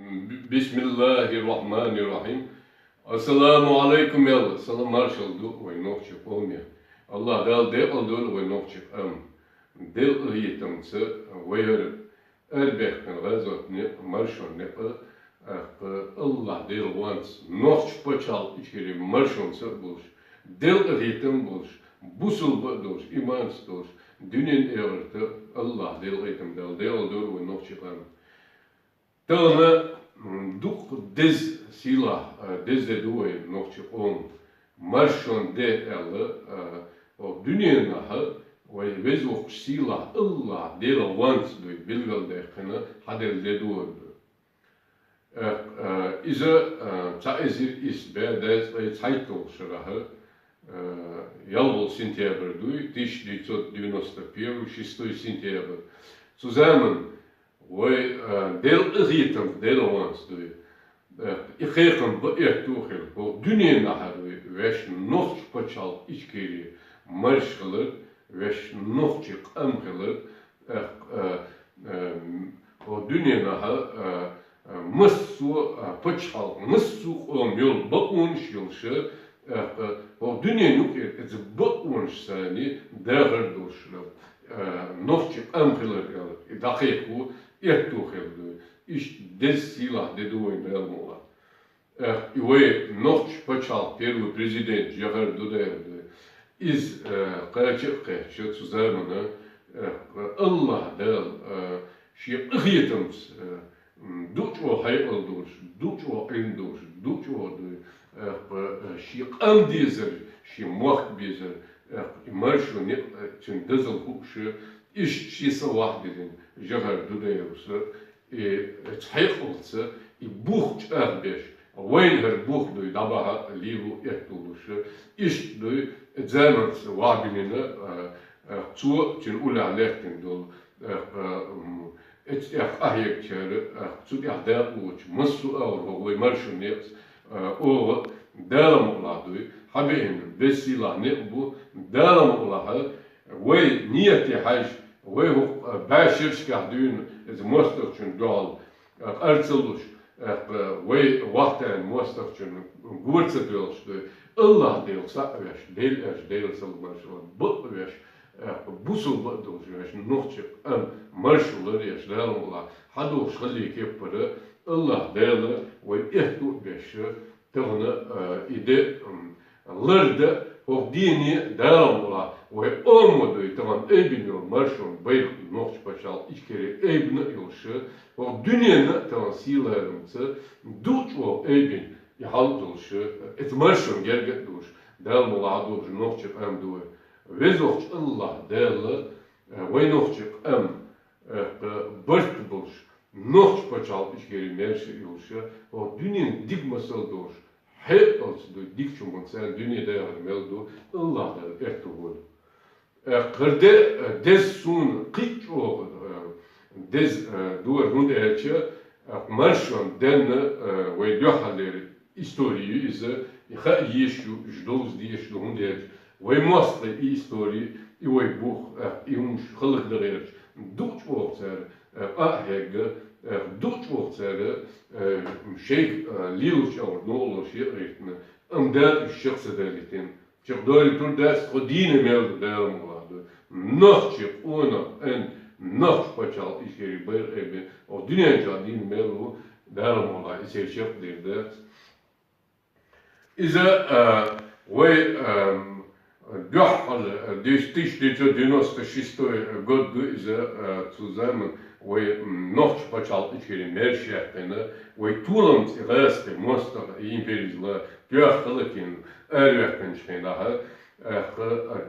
Bismillahirrahmanirrahim. Assalamu alaikum yalla. Salam marshal du way noche pomia. Allah dal de aldo way noche del yitam se wayer erbek kan razot ne marshal ne Allah del wants noche pachal içeri marshal se bulş. Del yitam bulş. Busul bulş. İmans bulş. Dünün everte Allah del yitam del aldo way noche Tălă duc dez sila, dez de două noche om, marșon de elă, o dünya naha, o vezi o sila Allah de la vans doi bilgal de kına hadel de două. İze çaizir isbe dez çaytol şerahı, yalvol sentябрь doi, 1991, 6 сентябрь. Zusammen Wij deel eten, deel ons doe. Ik geef een beëerd toegel. Voor dünya nahar wees nog speciaal iets keren. Marschelen wees nog çık amgeler. Voor dünya nahar mıssu speciaal mıssu omyol baunş yılşı. Voor dünya nuk het baunş sani dager doşlar. Nog çık amgeler. Dakiku Ertuğrul, iş dez silah de două în Belmola. Ioi noci păcal первый президент Jahar Dudaev iz Karachevka zusammen Allah del și ıhitams duç o hayal duş, duç o enduş, duç o și amdizer și mocht bizer marşu ne çün dezal hukşı iş çisa vahdedin Jahar Dudaevsa txayqolsa buch erbeş Wayner buch doy dabaha livu etuluşu iş doy zamans wabinina zu çün ula lehtin dol et ahiyek çare zu yahda uç masu avro way marşunet o dalam ola doy habin vesila ne bu dalam ola way niyeti haj وهو باشرش كهدون إذا مسترشن قال أرسلوش وي وقتها مسترشن قورت ديلش الله ديل سأوش ديل أش ديل سل مرشل بطوش بوسل بطوش وش نوتشك مرشل ريش ديل الله حدوش خلي كبره الله ديل ويأتو بيش تغنى إيدي لرد Ovdini devamla ve olmadığı tamam eybiniyor marşon bayık noç başal içkere eybine yılşı o dünyanın tamam silarımızı duç o eybin yahal dolşı et marşon gerget duş devamla adur noççı em duy ve zoç Allah devle ve noççı em bırt bulş noç başal içkere merşi yılşı o dünyanın digmasal duş Hep als de dikçumun sen dünyada yarmeldu Allah'da ertuğul. Kırde dez sun kıç o dez duvar hunde elçe marşan den ve dihaleri istoriyi ise ha yeşu jdoz diyeşu hunde elçe ve masla istori i ve buh i xılık derç duç o ser aheg duç o ser şey liluş or nolu şey ritme amda şahs dalitin çabdori tur das hodine mevdu devam oldu nohçı ona en nohç paçal işleri bir ebe o dünya din mevdu devam oldu ise şef derdi iza ve Дёхал 1996 году из-за zusammen ve noć počal içeri merşehpene ve tulam reste mostar imperizla döhalakin ervekten şenaha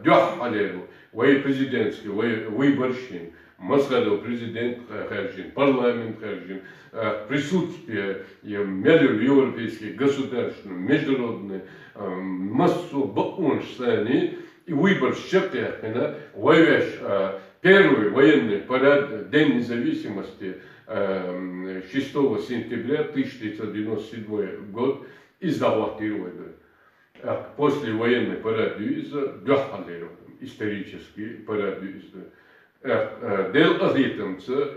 döhaleru ve prezidentski ve barşin Москва президент Харжин, парламент Харжин, присутствие медиа европейских государств, международные массу бауншсани и выбор Щекяхина, воевешь первый военный парад День независимости 6 сентября 1997 год издаватировали. После военный парад исторический парад del ahitamsı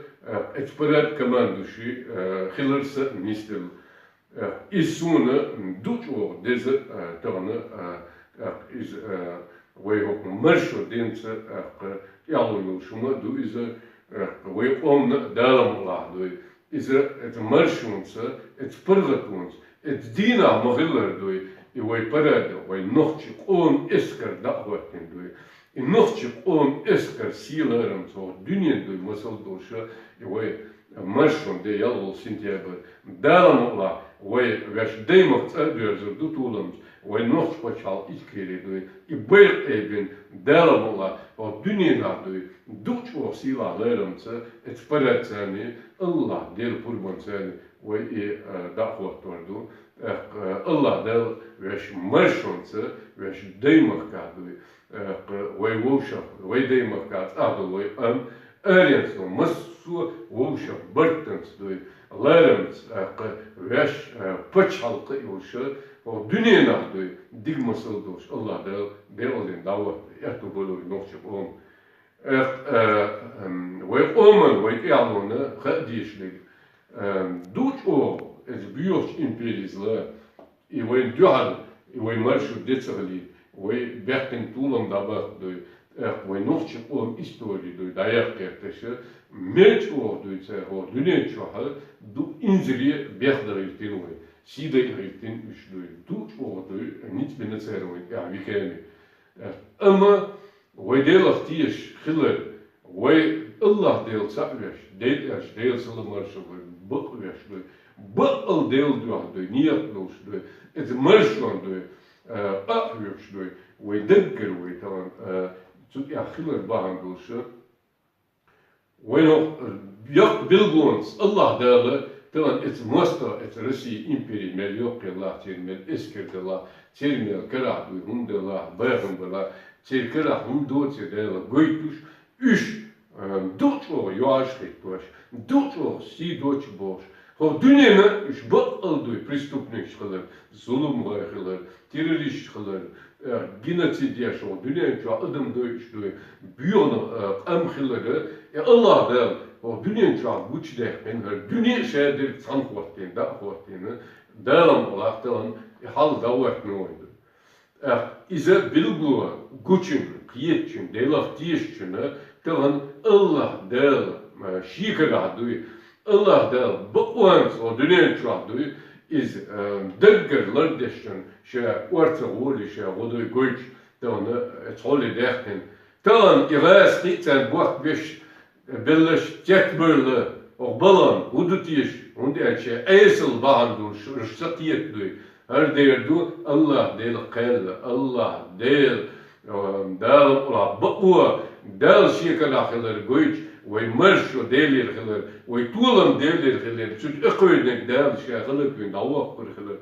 eksperat komanduşu hilırsa mistel isunu duço deze tane is way ook mersho dense yalıyor şuma du is way on dalamla du is het mershonse het purgatons het dina mogiller du i way parade way nochtje on esker dagwatin du i nochtje on esker silerum so dünyen du masal doşa i way mershon de yalol sintyaber dalamla way vesh democht adürzer du tulams way noch почал iskeri du i bayr even dalamla o dünyada du duç o silalarımsa et paratsani Allah del purbansani way i dagwatordu Allah del vesh mershonse vesh democht du way wosha way democht adu way Arienso, masu wosha bartens du larens vesh paçhalqı yolşa o dünyada du digmasıl doş Allah del olin davat ertu bolu nochçuk on way oman way yalona qadişlik duç o ez büyük imperizla i way duhal i way marshu detsali way berten tulam dabat du way nochçuk on istori du dayak kerteşe Melç ordu ise o dünya çoğal du inziri behdaritin way sida iritin üçlü duç ordu nit beneser way ya vikemi ama way delachtiş khiller way Allah del sakveş del salamarshu bak veşlü bak del du niyet dolşlu et marshon du akveşlü way denker way tamam tut ya khiller bahandolşu Bueno, yok bilgons Allah derle, telan et mosta et Rusi imperi mel yok Allah termel eskertela, termel kara du hundela, bergendela, terkara hundoce derle goituş, üç duço yoaşket boş, duço si doç boş. Ho dünyada üç bak aldı prestupnik şıkılır, zulüm var terörist şıkılır, genocid yaşıyor, dünyada şu adım dövüştü, büyüğünü amhilleri, Allah der, o dünyada şu güç derken, dünya şeydir sankhvattin, dağvattin, devam olarak devam, hal davet ne oydu. İze bilgu, güçün, kıyetçün, delak diyişçün, devam Allah der, şikara duy, Allah der, bakvans o dünyada şu duy, is dergerler deşten, şey orta oli şey odu güç, devam et holi derken, devam iras gitsen buak beş Belleş tek böyle o balan hudutiş und elçe eysel bahandur şatiyet duy her derdu Allah del qel Allah del dal ula baqwa dal şekala xeler güç ve marşo delir xeler ve tulam delir xeler süt aqoynek dal şekala gün davaq xeler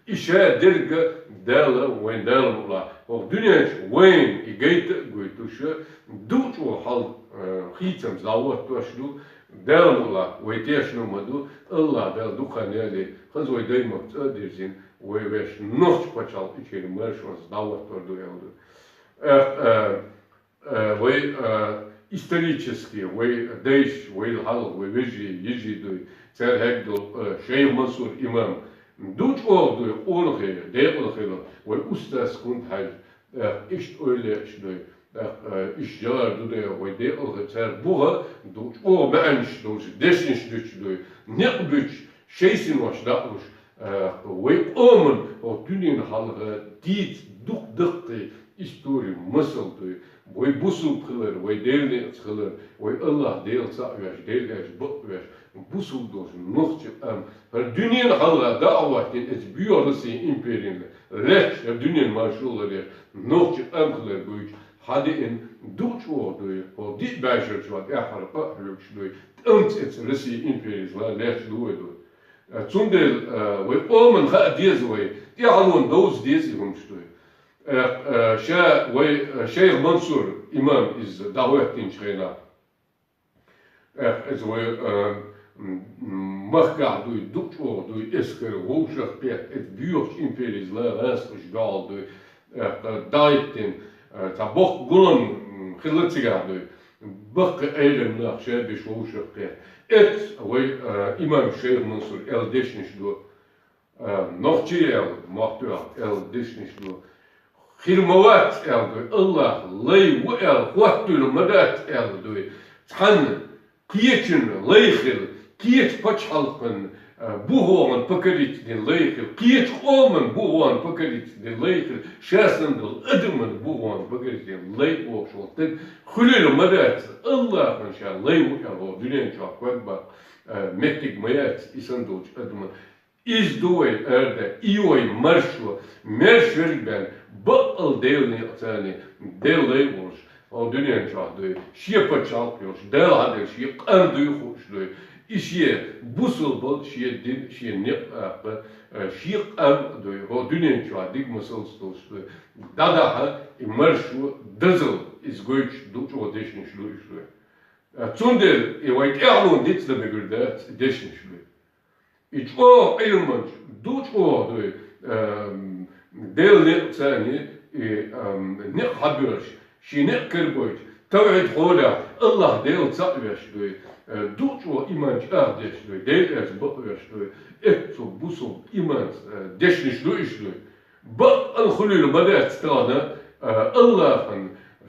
işe derge dal ve dal ula o dünya weyn igeyt gütüşe duç o hal Hitam zavat toşlu devamla ve teşnumadu Allah del dukaneli hazoi daymak öderzin ve veş noç paçal içeri marşons davat tordu yaldı. Ve исторически ve değiş ve hal ve veji yejidu serhegdol Şeyh Mansur imam duç oldu olhe de olhe ve ustas kund hay iş öyle işte iş yalardı da ve de olacak bu duç o menş duç deşniş duç duy ne duç şeysin başlamış ve omen o dünyanın halı dit duk dıktı istori masıldı ve busul kılır ve devlet kılır ve Allah değil sağveş devlet bakveş busul duç nohçı her dünyanın halı davatin et büyürüsü imperiyonla leş dünyanın marşulları nohçı kılır güç Hadi in duç oldu, o dit bijzert wat erharpa hülükşlü, ant et Rusi imperizla leş duedu. Zundel ve omen ha diyezwe, die alon doz diyezwumşlü. Şeyh Mansur imam iz davetin şeyna. Ez ve mahka duy duç oldu, esker hoşak pet et büyük imperizla rasmış galdu, daittin. Ta bok gulan khilatiga du بق أيلم ناقشة بشوش قيا إت وي إمام شيخ منصور ديشنش دو نوختي مقطوع ديشنش دو خيرموات دو الله لي وقت المدات دو تحن كيتشن ليخل كيت بتشالقن بوهون بكريت دين ليخل كيت قومن بوهون بكريت دين ليخل شاسن دل أدمن بوهون بكريت دين ليخل وشوتن خليل مدات الله إن شاء الله لي وقال دنيا شاق وقبا مكتك ميات إسندوش أدمن إز دوي أرده إيوي مرشور بان بقل ديلني أتاني ديل ليوش أو دنيا شاق دوي شيء بتشالقيوش ديل هذا شيء قندوي خوش دوي İşe busul şiye din şiye ne şiye am doy ho dünya çadik musal stostu dada ha imarshu dazıl is goich duç o deşin şlu işlu çundel evayt erlon dit de begürde deşin şlu iç o ilmanç duç o doy del ne sani ne haber şi ne kerboyt tavit hola Allah del tsavyaş doy دوچ و ایمان آدش دوی دیل از باقیش دوی اتو بوسو ایمان دشنش دویش دوی با الخلیل بدأت تانا الله فن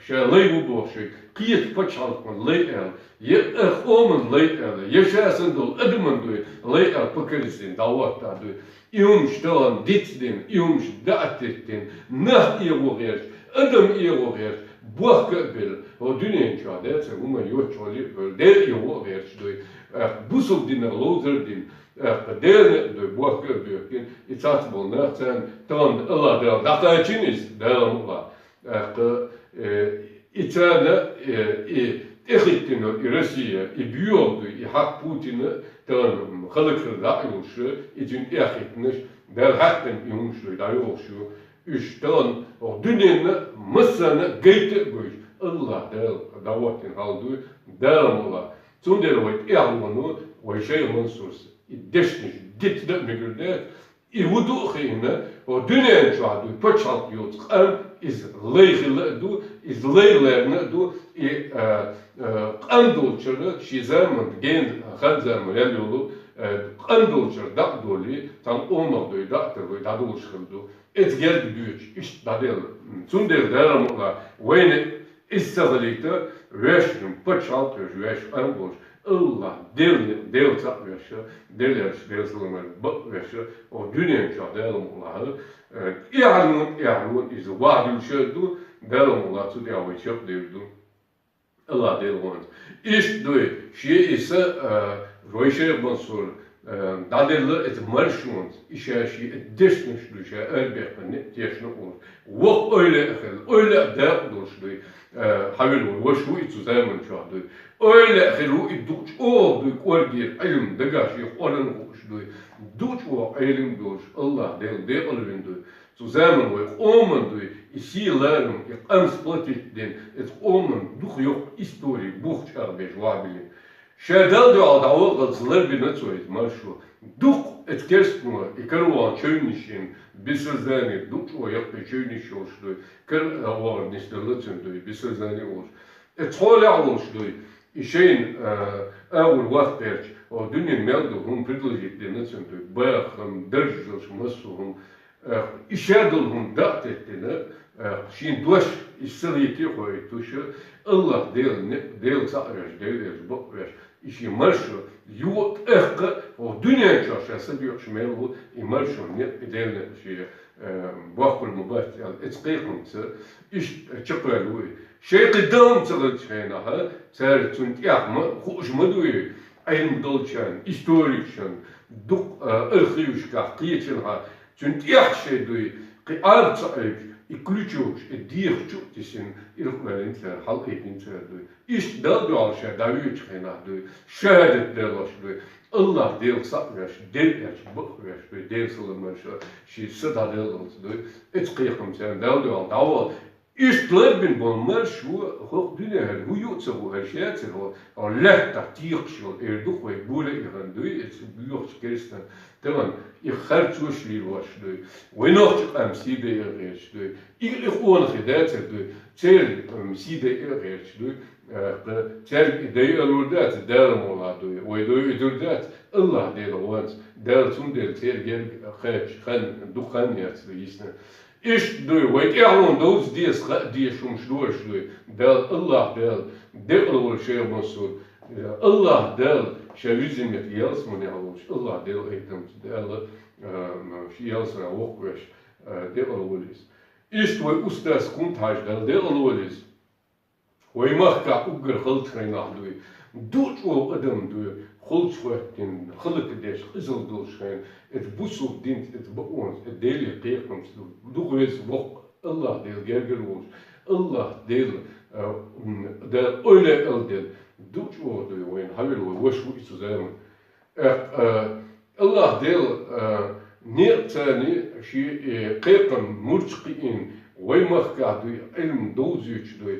شالي بوشي قيت بتشال من ليال يأخومن ليال يشاسن دول أدمن دوي ليال بكرسين دعوات دوي يوم شتان ديتدين يوم شدعتين نه يغوغيش أدم يغوغيش buah kebel, o dünya çağda, sevuma yok çali, der yok verçdoy, busuk dinler lozer din, der doy buah kebel, içat bolna, sen tam Allah der, dağda içiniz, der Allah, içana, ehittin o Rusya, büyüyordu, hak Putin'i, tam halkı da yokşu, için ehitmiş, der hakten yokşu, da yokşu. Üçten o dünyanın mısırını gayet koyuş. Allah der davatin haldu deram ola. Sonra o ermanu o şey mansurs. İddeşniş dit de megürde. İvudu xeyne o dünyanın çağdu paçalt yok. Am iz leyhile du iz leylerine du andolçarı şizaman gen xanzam yolu andolçar da doli tam olmadı da da doluşuldu. Et geldi büyük iş dadel. Sünder deramla wene istaglite veşrim paçalt veş angoş. Allah del tatveşe deler belslumar bak veşe o dünya çağdalamla İ'alun iz vahdül şerdu deramla tudiyav çok devdu. Allah del want. İş doy şey ise roşe mansur Daderler et marşmont, işe şey deşniş düşe, elbette ne deşne olur. Vok öyle der duruşdu. Havil o şu itu zaman çağdı. Öyle o duç o du kordir ilim dagaşı olan oluşdu. Duç o ilim duş Allah de alındı. Zu zaman o omandı. İsilerim ansplatit et oman duh yok histori buch çarbeş vabili. Şerdal da dağıldılar bir ne söyledi marşu. Duk etkerstma ikarvan çöynişin bisizani duk o yaptı çöyniş oluştu. Kır var nistelçöndü bisizani oluş. Etola oluştu. İşin ağır vakter o dünyanın meldu hum privilegiyetlerini söndü. Bayakım derjilş masuhum işerdulhum dağıt ettiğine şimdi duş İsrail'te koydu şu Allah değil sağır değil bakıyor. İşi marşı yok o dünya çarşısı bir şmelu marşı ne edeline şey bakır mübah etkileşimse iş çıkıyor. Şey kıdem çalışana ha sertun yapma hoş mu diyor ayın dolçan historikşan duk arxivşka kıyıçın ha çünkü şey diyor ki artık İklüçüş, diyekçük desin, ilkmelintiler, halk eğitimciler diyor. İşte dal doğalışa, davü çıkına diyor. Şehadet derlaş diyor. Allah değil satmış, del yaş, bakmış, del sılınmış, şey sıda derlaş diyor. Et kıyıkım sen, dal doğal, dava. İşte bin bunlar şu, hok dünya, bu yoksa bu her şey etsin, o lehta, diyekçül, erduk ve böyle iran diyor, et büyük çıkarısından. Tamam, her çoğuşluğu başlıyor. Ve noktuk amside ergeçliyor. İlk onu hidayetlıyor. Çel amside ergeçliyor. ترك دي الوردات دار مولادوي ويدو يدردات الله ديل وانت دار تون ديل تير جل خيش خن دخان يسنا إيش دوي ويت إعلان دوز ديس مشلوش دوي دال الله دال أول شيء منصور الله دال شاويزم يتيالس من يعلوش الله دال أيتم دال شيء يالس راوقش دال أوليس إيش دوي أستاذ كنت هاش دال أوليس ويمخك أجر خلط خينا دوي دوش وقدم دوي خلط وقتين خلق ديش إزل دوش خين اتبوسو دين اتبقونس الديلي قيقم سلو دوغيز وق الله ديل جرجروش الله ديل ديل أولى الديل دوش دوي وين حبيل وشو إسوزام الله ديل نيرتاني شي قيقم مرتقين ويمخك دوي علم دوزيش دوي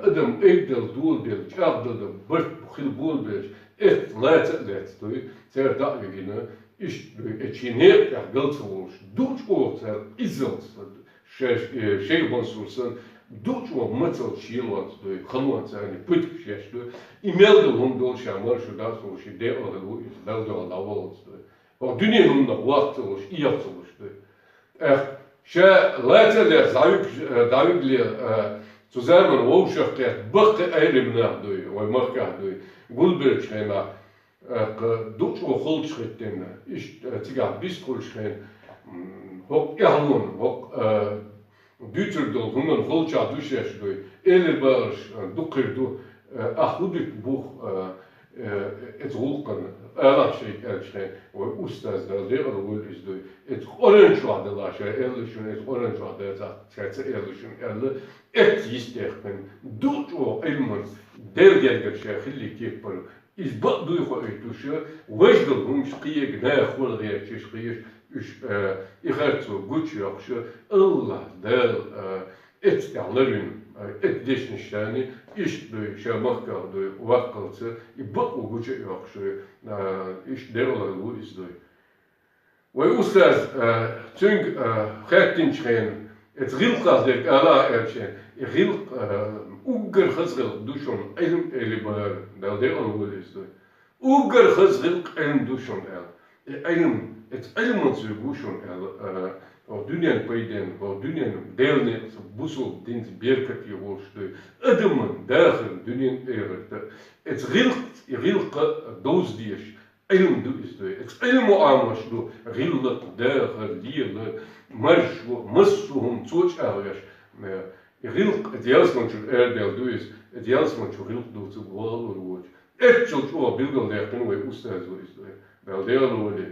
ادم ايدل دول ديل جابدل برت بخيل بول بيش لا تقلت دوي تير دقيقنا ايش دوي اتشينير قلت وش دوش اوتر ازل شيء بنصورسن دوش او متل شيلوات دوي خلوات يعني بيت شيش دوي ايميلدهم دول شامر شو داس وش دي اولو دالدو لاولت دوي ودنيا هم وقت وش ايفتوش دوي شا لا تقلت داوك لي zusammen Wohlschaftsrecht Böcke Eilemnach durch, weil Machkach durch, Gulbelschreiner, Deutsch und Holzschritt, ich ziga bis Holzschrein, hoch Erlun, hoch Dützeldorf, Hunden Holzschat durchschrecht durch, Elebersch, Ducker durch, Achudik Buch, et Ruchen, Erlachschik Erlschrein, weil Ustas der Lehrer wohl ist durch, et Orange war der Lasche, Erlich und et Orange war der Scherze Erlich und Erle, et يستخدم دوتو علم درجة الشيخ اللي كيبر إثبات دوخو إيتوشة وجدهم شقية جناح ولا غير شقية إيش إخاتو قوتش يخشى الله دال إتعلرين إتديش نشاني إيش دوي شامخكا دوي وقلت يبقوا قوتش يخشى إيش دال لو إس دوي وأستاذ تنج خاتين شخين Het rilqas dek ala erchen, rilq uger khazgil dushon ilm elibar dal de alwol is do. Uger khazgil ilm dushon el. Ilm het ilm zu dushon el o dunyan payden o dunyan delne busul dint berkat yosh do. Adamın dakhil dunyan erta. Het rilq doz dish ilm do is do. Het ilm amash do rilq dakhil liyla مرشو مسهم توش أغيش يغلق اتيالس من شو إردل دويس اتيالس من شو غلق دو تبغال وروج اتشل شو بيلقل لكن وي أستاذ ويس دوي بلدير ولي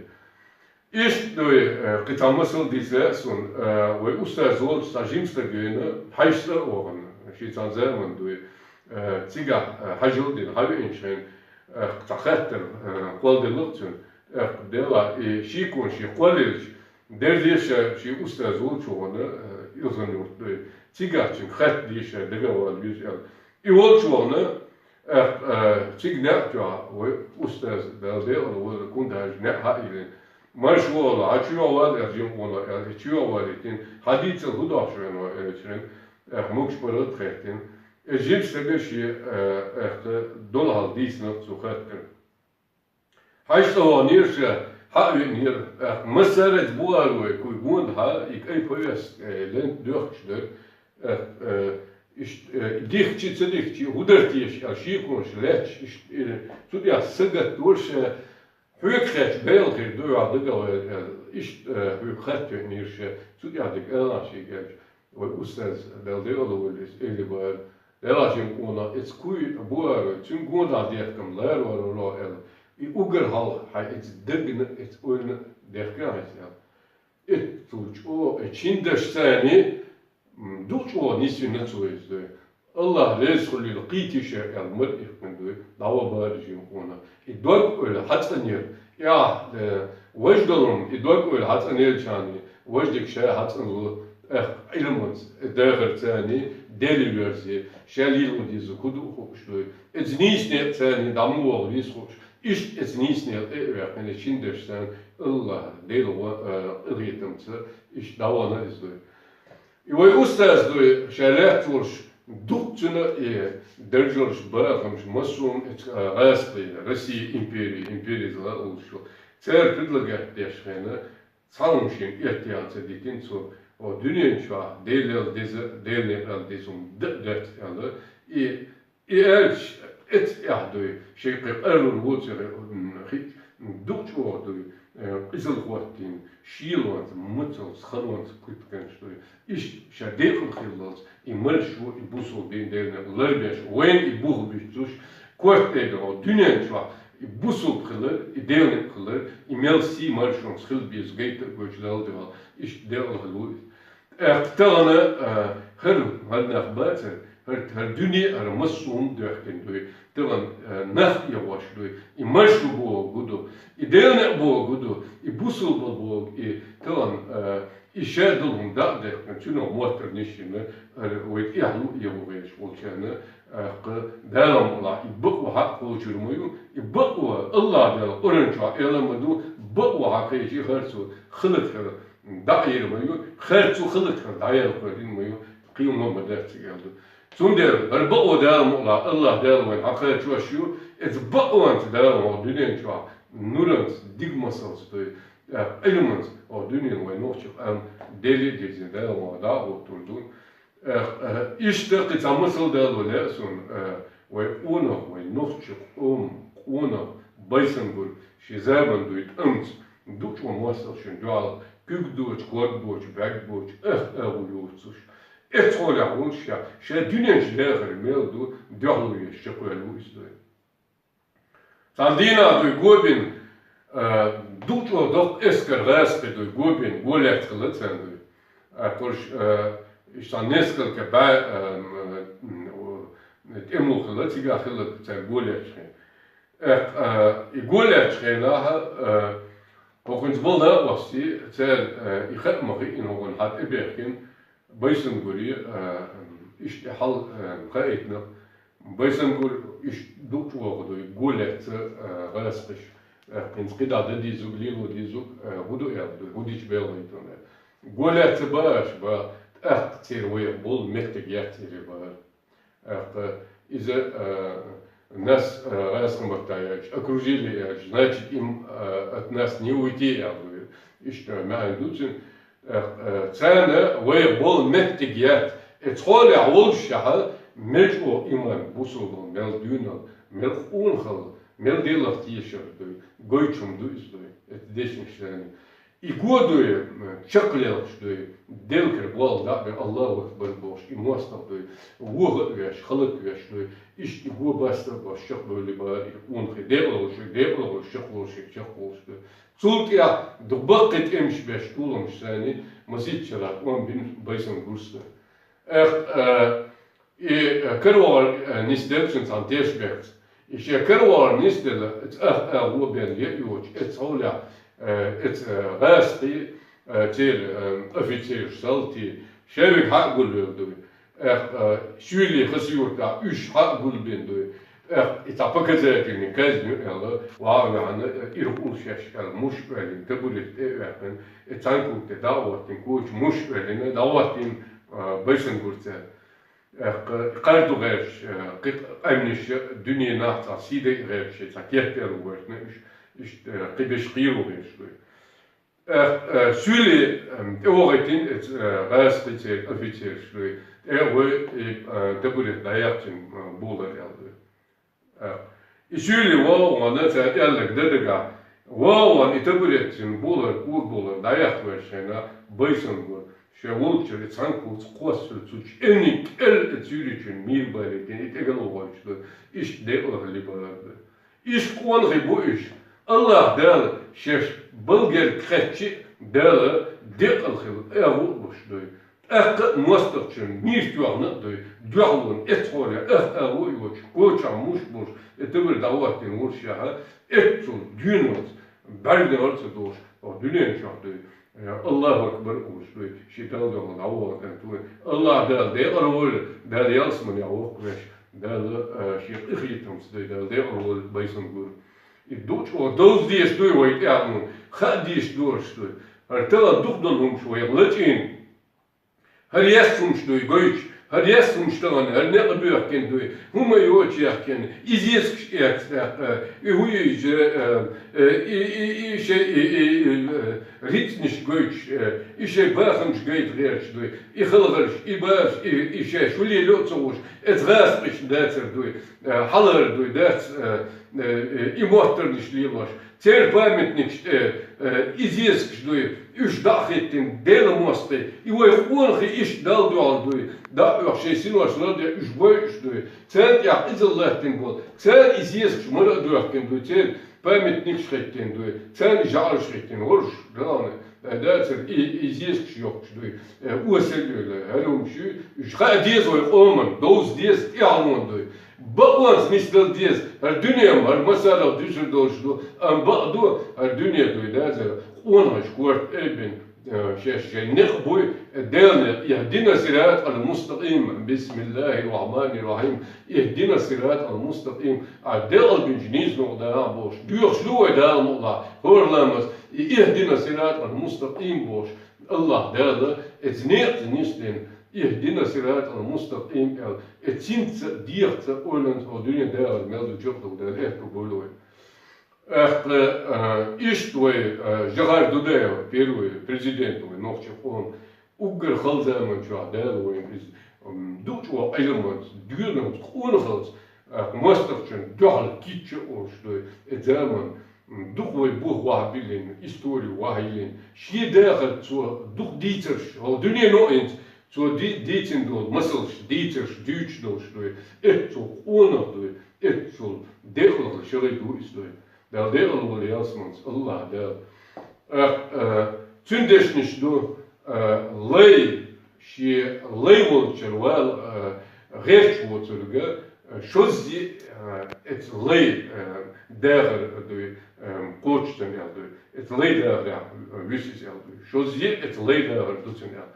إيش دوي قطع مصر ديسلسون وي أستاذ وول ستاجيم ستجينا حيشتر أورن شيء تنزل من دوي تيجا حجول دين حبي إنشين قطع خاطر قول دلوقتين دلا شيكون شي قوليش Derdiyş şey ustaz ol çoğuna yazanıyor. Tigaçın xat diş degaval yüz el. İol çoğuna tigna çoğa ve ustaz dalde o kundaj ne haile. Marşvola açıyorlar yazım ona açıyorlar için hadis hudaşın o için mukşbara trektin. Ejip sebeşi dolal disnat suhatten. Haysta nirşe Havenir مسرت بوالوي كوي بوند ها ik أي بويس لين دوخشدر ديختي تديختي ودرتيش أشيكون شلاتش تودي السجت دورش هيكخت بيلخي دو عدقة إيش هيكخت نيرش تودي عدق أنا شيء والأستاذ بالديالو والإس اللي بار لاشين كونا إسكوي بوالوي تنقول عديكم لا ولا Uger hal hij het degene het oorne derkant ja. Het doet o çindeştani doet o nisi net zo is de. Allah resul lil qitisha al mudih من de dava barjim ona. Het doet öyle hatsanir. Ya وجدهم het doet öyle hatsanir çani. وجدك şey hatsanlı ilmut derger tani deli versi. Şelil o dizi kudu hoşlu. Het niet net tani damu ol vis hoş. İş etnisine yani çindeşten Allah değil o ritimse iş davana izliyor. İvay ustaz diyor şeyler turş дукчина держалш бахамш масум Россия, Россия империя зла улшу. Цер предлагает дешхена салмшин иhtiyacı dikin so o dünyanın şu devlet dizum dört yalı el et yahdu şey erur vuçer dukç ordu izil vaktin şiilvat mutsal kharvat kutkan что iş şadekul khillat imar şu ibusul bin devlet larbeş wen ibuh bistuş kortede o dünyanın şu busul kılır, devlet kılır, imel si marşon skıl biz gayet göçlal diyor, iş devlet kılır. Ektağına her nahbatı, her dünya aramasum dökten diyor, diyor nah yavaş diyor, imarşu bu gudu, devlet bu gudu, busul bu diyor, işe dolunda dökten, çünkü muhtar nişine, o ihlu yavuğeş olacağını. Devam ola, bu hak uçurmuyor, bu Allah da oranca elamadı, bu hak işi hersu, xılık dairmiyor, hersu xılık dair koymuyor, kıyımı madert geldi. Şimdi bu devam ola, Allah devam hak çalışıyor, bu ant devam o dünyanın nurans digmasals diyor, elements o dünyanın ve nokçuk am deli dizin devam da oturdu. İşte kıtamısıl devlesun ve ona ve nokçuk ona baysangur şizaban duyt ams duç o masal şun dual kügduç kodbuç bagbuç uyusuş ethola unşa şey dünyanın şehir meldu dağlıya şakolu izle Sandina duy gobin duç o dok esker raspe duy gobin golet kılıtsan duy akor İşte neskолько ему хлопцы хлопцы це голячки. Голячки лага поконч булда васі це іхат махи іногон хат ебекін байсангурі işte hal kayıtlı baysangur iş duk çoğudu golet galasmış. Kınskıda da dizuk ligo dizuk hudu yaptı hudiç belirdi. Golet baş ba تيروي بول مكتب يحتري بار إذا الناس راسهم بتاعش окружили значит им от нас не уйти إيش ما عندوش цена وي بول مكتب يحت اتخول عول شحال ملجو إيمان بوصل مل دينا مل أونخل مل ديلا تيشر قويتشم دويس اتديشن شلاني İgoduyu çaklayalım diyor, delker balda ve Allahu Ekber boş, imasta diyor, vuh veş, halık veş diyor, iş igo basta başak böyle bari, unhe devlalı şak oluşu. Çünkü ya dubakit emş beş tulmuş seni, mazit çalar, 10 bin baysan bursta. Kırvar nisdelsin san teşbekt, işe kırvar nisdel, bu ben yapıyor, etsavla. Het resti til officier salti şevik hakgulurdu şüli xisiyurda üç hakgulbindu itapakazetin kazmir ala vaana irqul şaşkal muşvelin tabulit evan etankut davatin koç muşvelin davatin başangurta qardu gash amnish dünya nahta side gash takiyter wurtne işte kıbeşkiru geçti. Süli öğretin rastlıcı ofisiyerli ve tabulet dayakçın bular geldi. Süli ona da yerlik dediga ona tabuletçin bular bular dayak verşena baysangur şevulçer sankut qossuç enik el süliçin mirbaretin etegel oluştu. İşte orali bardı. İş konği bu iş Allah der şef bulgar kretçi der dekal xil avulmuş diyor. Mostaqçın mirtuğunu diyor. Dualun etxola avuyuç koçamuş muş etebir davatin urşaha etçul dünot berdenot doş o dünyen şahtı Allahu Ekber olmuş diyor. Şeytan diyor Allah'tan diyor. Allah der arvul der yasmın ya okveş der şey ihitums diyor der arvul baysangur идут, вот здесь дует, я ну, ходишь дождь, артела духнул швой латин, харьяшум что и гойч, Her yasmıştan her ne yapıyorken duy. Huma yoğuçyakken izyesk huyucu ritniş göç işe bakmış göç gerç duy. İhılgırış ibaş işe şuli lotsoğuş etgasmış derser duy. Halar duy ders imotterniş liyaş. Церь памятник изъезд, что иш дахетин делом мосты, его он иш дал дуалдуй, да вообще синуаш надо иш бой что церь я изоллахтин был, церь изъезд шмара дуахтин ду, церь памятник шхеттин ду, церь жар шхеттин, орш главное. Да, церь изъезд шьёк что уселюле, алумши, шхадезой оман, доз дез и алмондуй. Balans misal diez, ar dünyam, ar masada düşürdolşdu, am ba'du ar dünya duydazer, ona şkurt eben, şey ne boy, delne, yahdina sirat al mustaqim, bismillahirrahmanirrahim, yahdina sirat al mustaqim, adel bin jniz noqda boş, diyor şlu edal molla, horlamas, yahdina sirat al mustaqim boş, Allah derle, etniq nislen, İhdina sirat al-mustaqim etsinca diğerça oylanç o dünya değer meldu çoktuk da ehto buluyor. İştoy Jagar Dudayev первый президент новче он угр халзаман чуа değer biz duço elements düğünüz onhals mastafçın doğal kitçe olştoy etzaman duqoy bu vabilin историю вahilin şi değer çu duq dieter o dünya no ent so dietsen dol, muscles, dieters, Deutsch dol, et so onag dol, et so degelijk şöyle du is dol. Del degelijk wil jasmans, Allah del. Zündeschnisch du, lei, şi lei vol çerval, recht vol çerge, şozi et lei der du koçten el du, et lei der wüsses el du, şozi et lei der duzen el.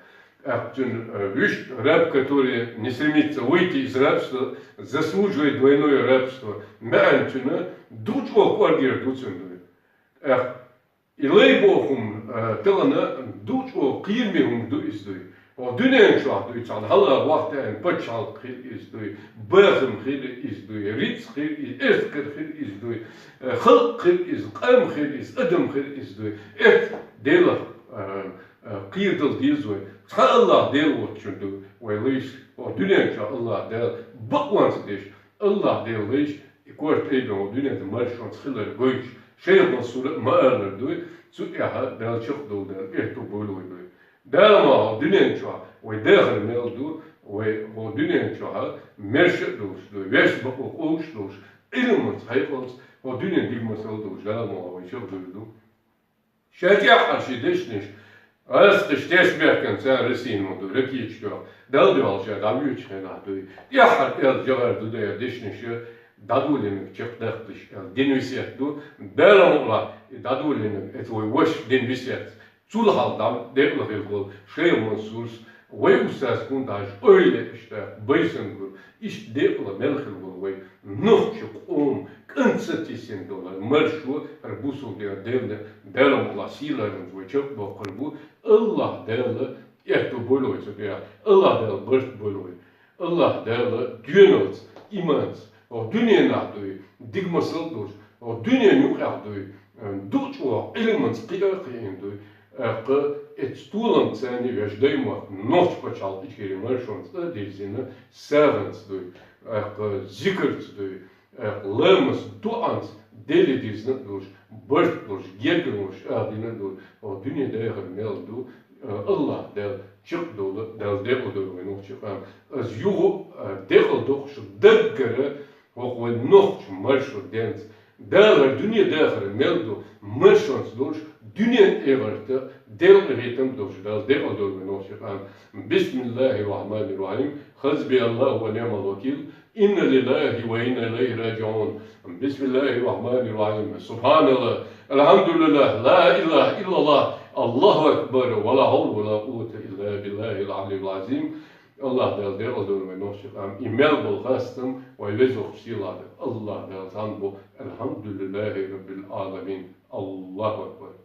Вещь, раб, который не стремится выйти из рабства, заслуживает двойное рабство. Мянчина, дучо кваргер дуцендует. И лейбохум, телана, дучо кирмихум дуиздует. O dünen çuha duitsan, hala vakten paçal khil izduy, bağım khil izduy, ritz khil, esker khil izduy, khalq khil iz, qam khil iz, adam khil izduy, et delach qiyrdal dizduy. Allah del çünkü veliş o dünya Allah del bakwansı deş Allah del liş ikort eben o dünya de marşon schiller goyş şeyh sure ma'arlar duy su ya del çok dol del ehto boluy duy del ma o dünya çuha ve dehir meldu ve o dünya çuha merşet duş duy veş bak o oş duş ilmut hayfons o dünya digmasal duş del ma o çok duydu şatiyah arşideşniş Als de stersmerken zijn resin modu rekiçto. Dal diolca da büyüçena duy. Ya har el javar du de dişnişe dadulin çekdaktiş el dinviset du. Dalamla dadulin et oy wash dinviset. Sul haldam derlig gol şeymon sus ve usas kundaj öyle işte baysen gur. İş derlig melhil gol ve nohçuk kınsatisin dolar marşu arbusu de devle dalamla siların ve çok bakırbu Allah derle ehto boloysa ya Allah derle bırst boloy Allah derle dünyans imans o dünyana duy digmasal dur o dünyanın yukarıduy duç o elements kıyakıyın duy et stulan seni vejdeyma noç paçal içeri marşons dezine servants duy zikert duy lemas duans deli dizne dur bırst dur gergirmuş adine dur o dünyada hermel dur Allah del çık dolu del deko dur ve nok çıkam az yugo deko doch şu deggere o ve nok marşo dens del dünyada hermel dur marşons dur dünya everte del ritem dur del deko dur ve nok çıkam Bismillahirrahmanirrahim Hasbiyallahu ve ni'mal vekil İnna lillahi ve inna ileyhi raciun. Bismillahirrahmanirrahim. Subhanallah. Elhamdülillah. La ilahe illallah. Allahu ekber. Ve la havle ve la kuvvete illa billahil aliyyil azim. Allah del del ve noşikam. İmel bol kastım ve vezok siladı. Allah del zanbu. Elhamdülillahi rabbil alamin. Allahu ekber.